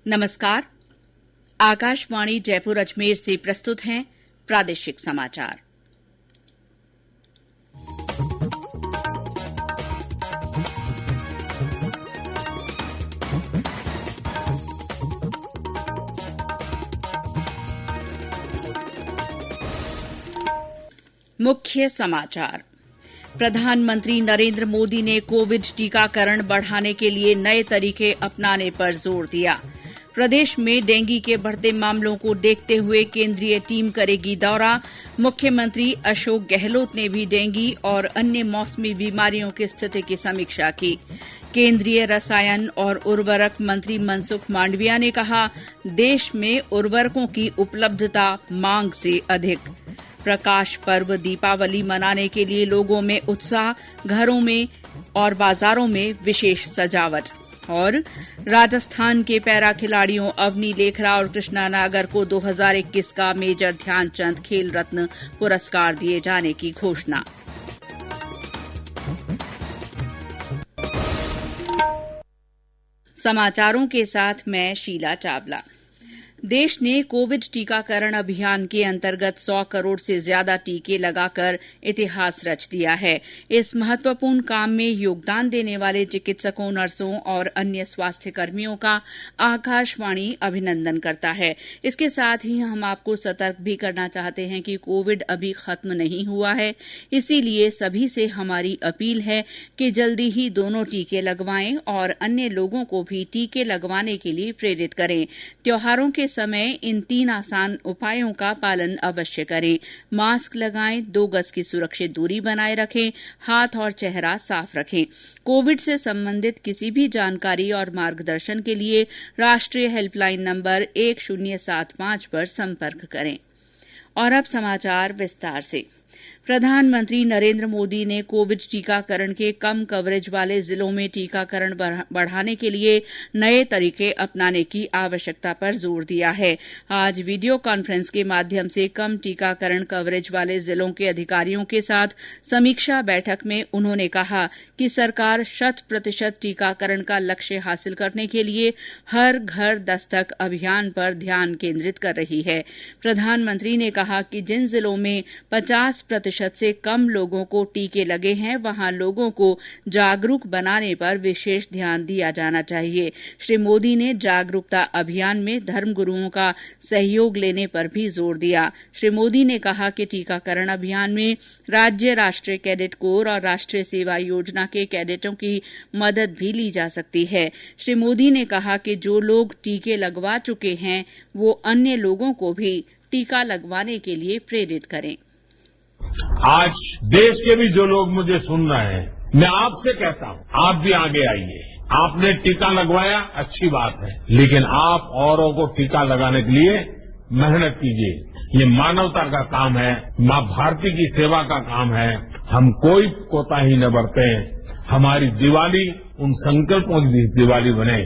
नमस्कार। आकाशवाणी जयपुर अजमेर से प्रस्तुत हैं प्रादेशिक समाचार। मुख्य समाचार। प्रधानमंत्री नरेंद्र मोदी ने कोविड टीकाकरण बढ़ाने के लिए नए तरीके अपनाने पर जोर दिया। प्रदेश में डेंगू के बढ़ते मामलों को देखते हुए केंद्रीय टीम करेगी दौरा। मुख्यमंत्री अशोक गहलोत ने भी डेंगू और अन्य मौसमी बीमारियों की स्थिति की समीक्षा की। केंद्रीय रसायन और उर्वरक मंत्री मनसुख मांडविया ने कहा, देश में उर्वरकों की उपलब्धता मांग से अधिक। प्रकाश पर्व दीपावली मनाने के लिए लोगों में उत्साह, घरों में और बाजारों में विशेष सजावट। और राजस्थान के पैरा खिलाड़ियों अवनी लेखरा और कृष्णा नागर को 2021 का मेजर ध्यानचंद खेल रत्न पुरस्कार दिए जाने की घोषणा। समाचारों के साथ मैं शीला चावला। देश ने कोविड टीकाकरण अभियान के अंतर्गत 100 करोड़ से ज्यादा टीके लगाकर इतिहास रच दिया है। इस महत्वपूर्ण काम में योगदान देने वाले चिकित्सकों, नर्सों और अन्य स्वास्थ्य कर्मियों का आकाशवाणी अभिनंदन करता है। इसके साथ ही हम आपको सतर्क भी करना चाहते हैं कि कोविड अभी खत्म नहीं हुआ है। इसीलिए सभी से हमारी अपील है कि जल्दी ही दोनों टीके लगवाएं और अन्य लोगों को भी टीके लगवाने के लिए प्रेरित करें। त्योहारों के समय इन 3 आसान उपायों का पालन अवश्य करें। मास्क लगाएं, 2 गज की सुरक्षित दूरी बनाए रखें, हाथ और चेहरा साफ रखें। कोविड से संबंधित किसी भी जानकारी और मार्गदर्शन के लिए राष्ट्रीय हेल्पलाइन नंबर 1075 पर संपर्क करें। और अब समाचार विस्तार से। प्रधानमंत्री नरेंद्र मोदी ने कोविड टीकाकरण के कम कवरेज वाले जिलों में टीकाकरण बढ़ाने के लिए नए तरीके अपनाने की आवश्यकता पर जोर दिया है। आज वीडियो कॉन्फ्रेंस के माध्यम से कम टीकाकरण कवरेज वाले जिलों के अधिकारियों के साथ समीक्षा बैठक में उन्होंने कहा कि सरकार 100% टीकाकरण का लक्ष्य हासिल करने के लिए हर घर दस्तक अभियान पर ध्यान केंद्रित कर रही है। प्रधानमंत्री ने कहा कि जिन जिलों में 50% से कम लोगों को टीके लगे हैं, वहां लोगों को जागरूक बनाने पर विशेष ध्यान दिया जाना चाहिए। श्री मोदी ने जागरूकता अभियान में धर्मगुरुओं का सहयोग लेने पर भी जोर दिया। श्री मोदी ने कहा कि टीकाकरण अभियान में राज्य राष्ट्रीय कैडेट कोर और राष्ट्रीय सेवा योजना के कैडेटों की मदद भी ली जा सकती है। श्री मोदी ने कहा कि जो लोग टीके लगवा चुके हैं, वो अन्य लोगों को भी टीका लगवाने के लिए प्रेरित करें। आज देश के भी जो लोग मुझे सुन रहे हैं, मैं आपसे कहता हूं, आप भी आगे आइए। आपने टीका लगवाया, अच्छी बात है, लेकिन आप औरों को टीका लगाने के लिए मेहनत कीजिए। ये मानवता का काम है, मां भारती की सेवा का काम है। हम कोई कोताही न बरतें। हमारी दिवाली उन संकल्पों की दिवाली बने।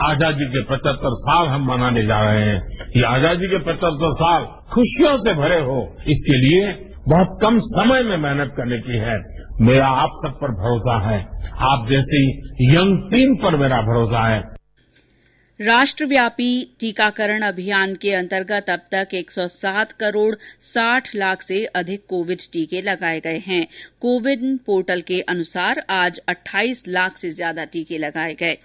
आजादी के 75 साल हम मनाने जा रहे हैं। ये आजादी के 75 साल खुशियों से भरे हो, इसके लिए बहुत कम समय में मेहनत करने की है। मेरा आप सब पर भरोसा है, आप जैसी यंग टीम पर मेरा भरोसा है। राष्ट्रव्यापी टीकाकरण अभियान के अंतर्गत अब तक 107 करोड़ 60 लाख से अधिक कोविड टीके लगाए गए हैं। कोविन पोर्टल के अनुसार आज 28 लाख से ज्यादा टीके लगाए गए।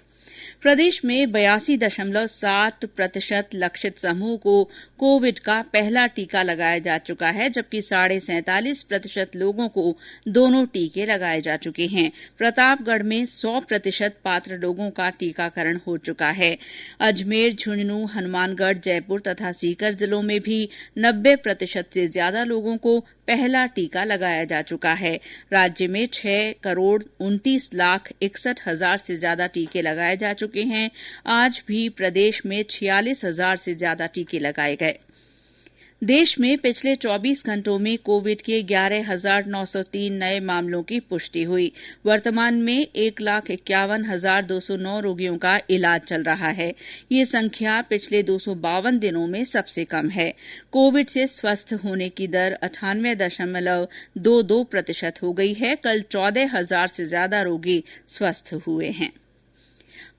प्रदेश में 82.7% लक्षित समूह को कोविड का पहला टीका लगाया जा चुका है, जबकि 47.5% लोगों को दोनों टीके लगाए जा चुके हैं। प्रतापगढ़ में 100% पात्र लोगों का टीकाकरण हो चुका है। अजमेर, झुंझुनू, हनुमानगढ़, जयपुर तथा सीकर जिलों में भी 90% से ज्यादा लोगों को पहला टीका लगाया जा चुका है। राज्य में 6 करोड़ 29 लाख 61 हजार से ज्यादा टीके लगाए जा चुके हैं। आज भी प्रदेश में 46,000 से ज्यादा टीके लगाए गए। देश में पिछले 24 घंटों में कोविड के 11,903 नए मामलों की पुष्टि हुई। वर्तमान में 1,51,209 रोगियों का इलाज चल रहा है। ये संख्या पिछले 252 दिनों में सबसे कम है। कोविड से स्वस्थ होने की दर 98.22% हो गई है। कल 14,000 से ज्यादा रोगी स्वस्थ हुए हैं।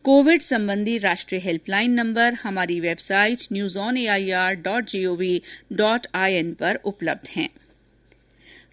कोविड संबंधी राष्ट्रीय हेल्पलाइन नंबर हमारी वेबसाइट newsonair.gov.in पर उपलब्ध हैं।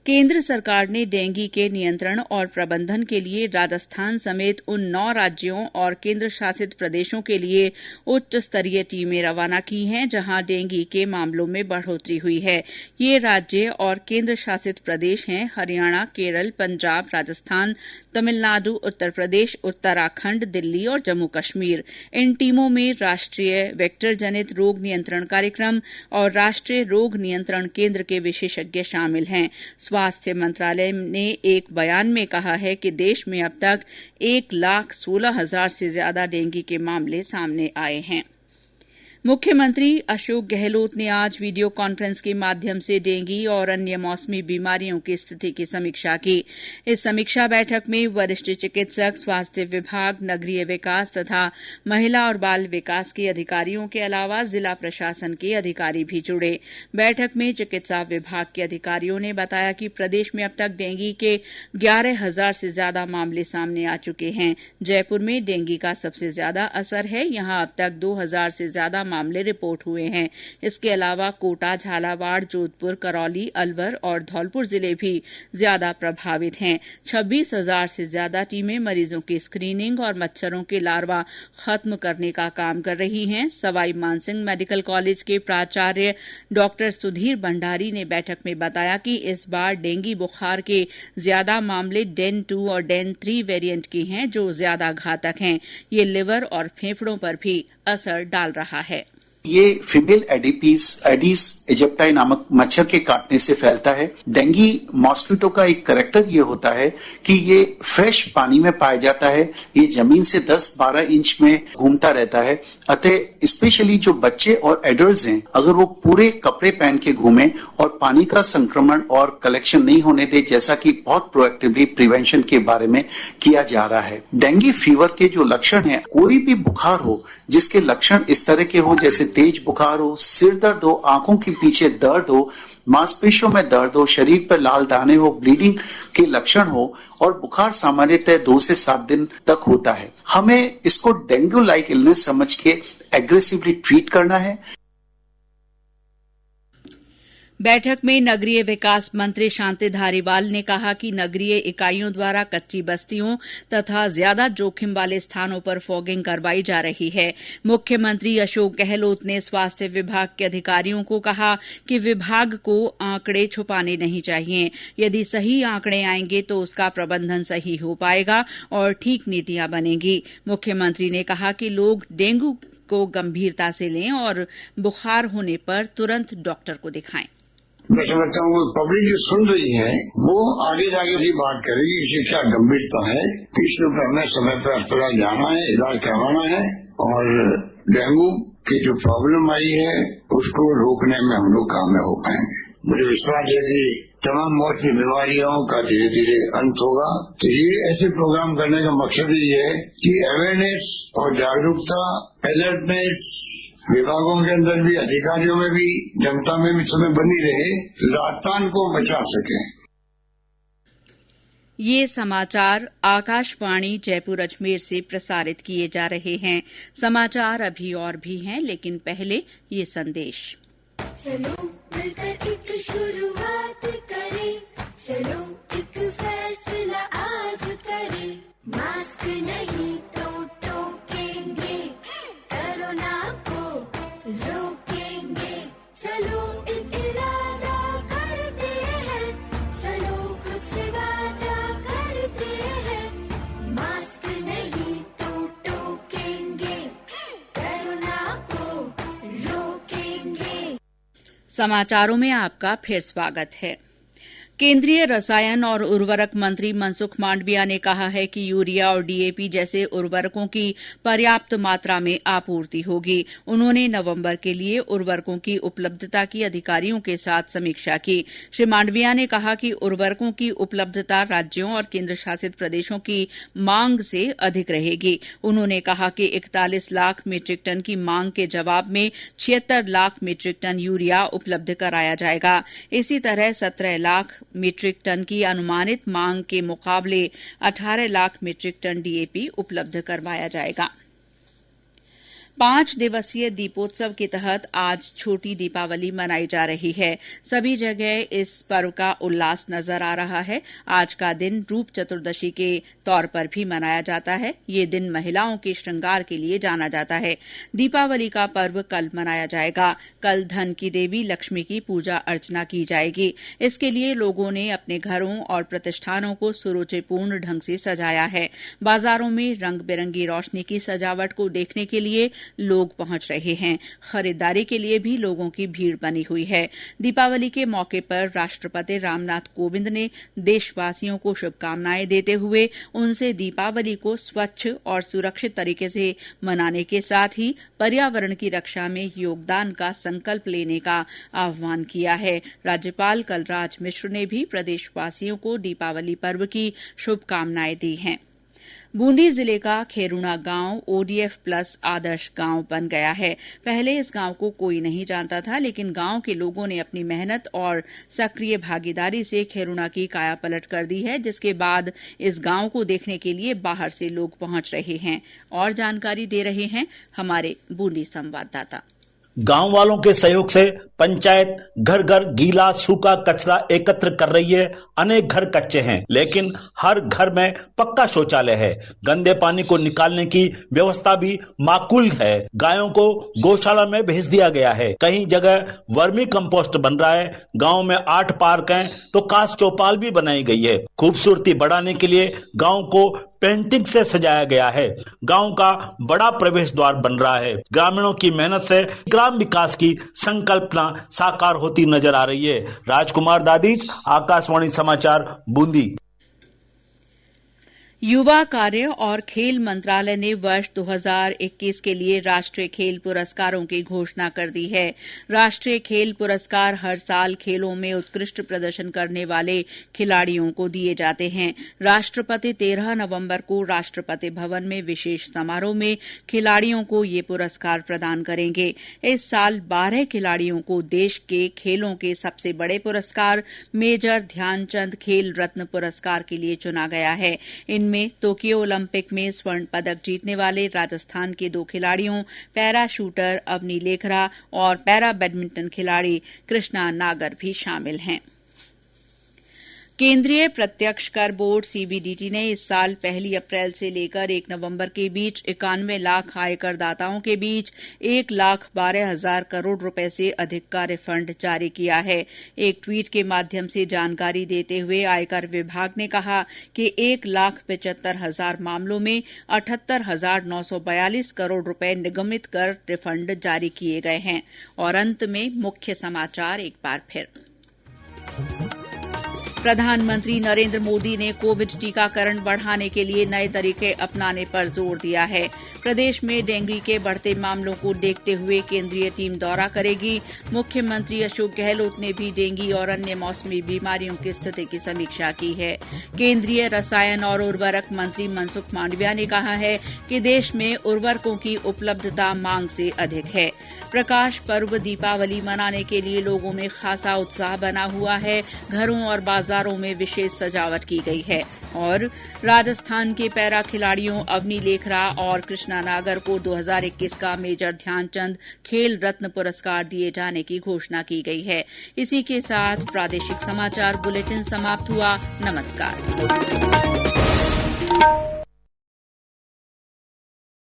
केंद्र सरकार ने डेंगू के नियंत्रण और प्रबंधन के लिए राजस्थान समेत उन 9 राज्यों और केंद्र शासित प्रदेशों के लिए उच्च स्तरीय टीमें रवाना की हैं जहां डेंगू के मामलों में बढ़ोतरी हुई है। ये राज्य और केंद्र शासित प्रदेश हैं हरियाणा, केरल, पंजाब, राजस्थान, तमिलनाडु, उत्तर प्रदेश, उत्तराखंड, दिल्ली और जम्मू कश्मीर। इन टीमों में राष्ट्रीय वेक्टर जनित रोग नियंत्रण कार्यक्रम और राष्ट्रीय रोग नियंत्रण केंद्र के विशेषज्ञ शामिल हैं। स्वास्थ्य मंत्रालय ने एक बयान में कहा है कि देश में अब तक 1,16,000 से ज्यादा डेंगू के मामले सामने आए हैं। मुख्यमंत्री अशोक गहलोत ने आज वीडियो कॉन्फ्रेंस के माध्यम से डेंगू और अन्य मौसमी बीमारियों की स्थिति की समीक्षा की। इस समीक्षा बैठक में वरिष्ठ चिकित्सक, स्वास्थ्य विभाग, नगरीय विकास तथा महिला और बाल विकास के अधिकारियों के अलावा जिला प्रशासन के अधिकारी भी जुड़े। बैठक में चिकित्सा विभाग के अधिकारियों ने बताया कि प्रदेश में अब तक डेंगू के 11,000 से ज्यादा मामले सामने आ चुके हैं। जयपुर में डेंगू का सबसे ज्यादा असर है। यहां अब तक 2,000 से ज्यादा मामले रिपोर्ट हुए हैं। इसके अलावा कोटा, झालावाड़, जोधपुर, करौली, अलवर और धौलपुर जिले भी ज्यादा प्रभावित हैं। 26,000 से ज्यादा टीमें मरीजों की स्क्रीनिंग और मच्छरों के लार्वा खत्म करने का काम कर रही हैं। सवाई मानसिंह मेडिकल कॉलेज के प्राचार्य डॉक्टर सुधीर भंडारी ने बैठक में बताया कि इस बार डेंगू बुखार के ज्यादा मामले डेन 2 और डेन 3 वेरिएंट के हैं जो ज्यादा घातक हैं। ये लिवर और फेफड़ों पर भी असर डाल रहा है। ये फीमेल एडिस इजिप्टाई नामक मच्छर के काटने से फैलता है। डेंगू मॉस्किटो का एक करैक्टर ये होता है कि ये फ्रेश पानी में पाया जाता है। ये जमीन से 10-12 इंच में घूमता रहता है। अतः स्पेशली जो बच्चे और एडल्ट्स हैं, अगर वो पूरे कपड़े पहन के घूमें और पानी का संक्रमण और कलेक्शन नहीं होने दे, जैसा कि बहुत प्रोएक्टिवली प्रिवेंशन के बारे में किया जा रहा है। डेंगू फीवर के जो लक्षण हैं, कोई भी बुखार हो जिसके लक्षण इस तरह के हो जैसे तेज बुखार हो, सिर दर्द हो, आंखों के पीछे दर्द हो, मांसपेशियों में दर्द हो, शरीर पर लाल दाने हो, ब्लीडिंग के लक्षण हो और बुखार सामान्यतः 2 से 7 दिन तक होता है। हमें इसको डेंगू लाइक इलनेस समझ के एग्रेसिवली ट्रीट करना है। बैठक में नगरीय विकास मंत्री शांति धारीवाल ने कहा कि नगरीय इकाइयों द्वारा कच्ची बस्तियों तथा ज्यादा जोखिम वाले स्थानों पर फॉगिंग करवाई जा रही है। मुख्यमंत्री अशोक गहलोत ने स्वास्थ्य विभाग के अधिकारियों को कहा कि विभाग को आंकड़े छुपाने नहीं चाहिए। यदि सही आंकड़े आएंगे तो उसका प्रबंधन सही हो पाएगा और ठीक नीतियां बनेंगी। मुख्यमंत्री ने कहा कि लोग डेंगू को गंभीरता से लें और बुखार होने पर तुरंत डॉक्टर को दिखाएं। मैं समझता हूँ पब्लिक जो सुन रही है वो आगे जाके भी बात करेगी कि क्या गंभीरता है, किस रूप में हमें समय पर अस्पताल जाना है, इलाज करवाना है और डेंगू की जो प्रॉब्लम आई है उसको रोकने में हम लोग कामयाब हो पाएंगे। मुझे विश्वास है कि तमाम मौसमी बीमारियों का धीरे धीरे अंत होगा। तो ये ऐसे प्रोग्राम करने का मकसद ही है कि अवेयरनेस और जागरूकता, अलर्टनेस विभागों के अंदर भी, अधिकारियों में भी, जनता में भी समय बनी रहे, राजस्थान को बचा सके। ये समाचार आकाशवाणी जयपुर अजमेर से प्रसारित किए जा रहे हैं। समाचार अभी और भी हैं, लेकिन पहले ये संदेश। चलो मिलकर एक शुरुआत करें, चलो एक फैसला आज करें, मास्क नहीं तो टोकेंगे, कोरोना को रोकेंगे, चलो एक इरादा करते हैं, चलो कुछ वादा करते हैं, मास्क नहीं तो टोकेंगे, कोरोना को रोकेंगे। समाचारों में आपका फिर स्वागत है। केंद्रीय रसायन और उर्वरक मंत्री मनसुख मांडविया ने कहा है कि यूरिया और डीएपी जैसे उर्वरकों की पर्याप्त मात्रा में आपूर्ति होगी। उन्होंने नवंबर के लिए उर्वरकों की उपलब्धता की अधिकारियों के साथ समीक्षा की। श्री मांडविया ने कहा कि उर्वरकों की उपलब्धता राज्यों और केंद्र शासित प्रदेशों की मांग से अधिक रहेगी। उन्होंने कहा कि 41 लाख मीट्रिक टन की मांग के जवाब में 76 लाख मीट्रिक टन यूरिया उपलब्ध कराया जाएगा। इसी तरह 17 लाख मीट्रिक टन की अनुमानित मांग के मुकाबले 18 लाख मीट्रिक टन डीएपी उपलब्ध करवाया जाएगा। 5 दिवसीय दीपोत्सव के तहत आज छोटी दीपावली मनाई जा रही है। सभी जगह इस पर्व का उल्लास नजर आ रहा है। आज का दिन रूप चतुर्दशी के तौर पर भी मनाया जाता है। ये दिन महिलाओं के श्रृंगार के लिए जाना जाता है। दीपावली का पर्व कल मनाया जाएगा। कल धन की देवी लक्ष्मी की पूजा अर्चना की जाएगी। इसके लिए लोगों ने अपने घरों और प्रतिष्ठानों को सुरुचिपूर्ण ढंग से सजाया है। बाजारों में रंग बिरंगी रोशनी की सजावट को देखने के लिए लोग पहुंच रहे हैं। खरीदारी के लिए भी लोगों की भीड़ बनी हुई है। दीपावली के मौके पर राष्ट्रपति रामनाथ कोविंद ने देशवासियों को शुभकामनाएं देते हुए उनसे दीपावली को स्वच्छ और सुरक्षित तरीके से मनाने के साथ ही पर्यावरण की रक्षा में योगदान का संकल्प लेने का आह्वान किया है। राज्यपाल कलराज मिश्र ने भी प्रदेशवासियों को दीपावली पर्व की शुभकामनाएं दी हैं। बूंदी जिले का खेरुणा गांव ओडीएफ प्लस आदर्श गांव बन गया है। पहले इस गांव को कोई नहीं जानता था, लेकिन गांव के लोगों ने अपनी मेहनत और सक्रिय भागीदारी से खेरुणा की कायापलट कर दी है, जिसके बाद इस गांव को देखने के लिए बाहर से लोग पहुंच रहे हैं। और जानकारी दे रहे हैं हमारे बूंदी संवाददाता। गांव वालों के सहयोग से पंचायत घर घर गीला सूखा कचरा एकत्र कर रही है। अनेक घर कच्चे हैं, लेकिन हर घर में पक्का शौचालय है। गंदे पानी को निकालने की व्यवस्था भी माकूल है। गायों को गौशाला में भेज दिया गया है। कहीं जगह वर्मी कंपोस्ट बन रहा है। गांव में 8 पार्क हैं तो कांच चौपाल भी बनाई गई है। खूबसूरती बढ़ाने के लिए गांव को पेंटिंग से सजाया गया है। गांव का बड़ा प्रवेश द्वार बन रहा है। ग्रामीणों की मेहनत से ग्राम विकास की संकल्पना साकार होती नजर आ रही है। राजकुमार दादीज, आकाशवाणी समाचार, बूंदी। युवा कार्य और खेल मंत्रालय ने वर्ष 2021 के लिए राष्ट्रीय खेल पुरस्कारों की घोषणा कर दी है। राष्ट्रीय खेल पुरस्कार हर साल खेलों में उत्कृष्ट प्रदर्शन करने वाले खिलाड़ियों को दिए जाते हैं। राष्ट्रपति 13 नवंबर को राष्ट्रपति भवन में विशेष समारोह में खिलाड़ियों को ये पुरस्कार प्रदान करेंगे। इस साल 12 खिलाड़ियों को देश के खेलों के सबसे बड़े पुरस्कार मेजर ध्यानचंद खेल रत्न पुरस्कार के लिए चुना गया है। इनमें टोक्यो ओलंपिक में स्वर्ण पदक जीतने वाले राजस्थान के 2 खिलाड़ियों पैरा शूटर अवनी लेखरा और पैरा बैडमिंटन खिलाड़ी कृष्णा नागर भी शामिल हैं। केंद्रीय प्रत्यक्ष कर बोर्ड सीबीडीटी ने इस साल 1 अप्रैल से लेकर 1 नवंबर के बीच 91 लाख आयकरदाताओं के बीच 1,12,000 करोड़ रुपए से अधिक का रिफंड जारी किया है। एक ट्वीट के माध्यम से जानकारी देते हुए आयकर विभाग ने कहा कि 1,75,000 मामलों में 78,942 करोड़ रुपए निगमित कर रिफंड जारी किए गए हैं। और अंत में मुख्य समाचार एक बार फिर। प्रधानमंत्री नरेंद्र मोदी ने कोविड टीकाकरण बढ़ाने के लिए नए तरीके अपनाने पर जोर दिया है। प्रदेश में डेंगू के बढ़ते मामलों को देखते हुए केंद्रीय टीम दौरा करेगी। मुख्यमंत्री अशोक गहलोत ने भी डेंगू और अन्य मौसमी बीमारियों की स्थिति की समीक्षा की है। केंद्रीय रसायन और उर्वरक मंत्री मनसुख मांडविया ने कहा है कि देश में उर्वरकों की उपलब्धता मांग से अधिक है। प्रकाश पर्व दीपावली मनाने के लिए लोगों में खासा उत्साह बना हुआ है। घरों और बाजारों में विशेष सजावट की गई है। और राजस्थान के पैरा खिलाड़ियों अवनी लेखरा और कृष्णा नागर को 2021 का मेजर ध्यानचंद खेल रत्न पुरस्कार दिए जाने की घोषणा की गई है। इसी के साथ प्रादेशिक समाचार बुलेटिन समाप्त हुआ। नमस्कार।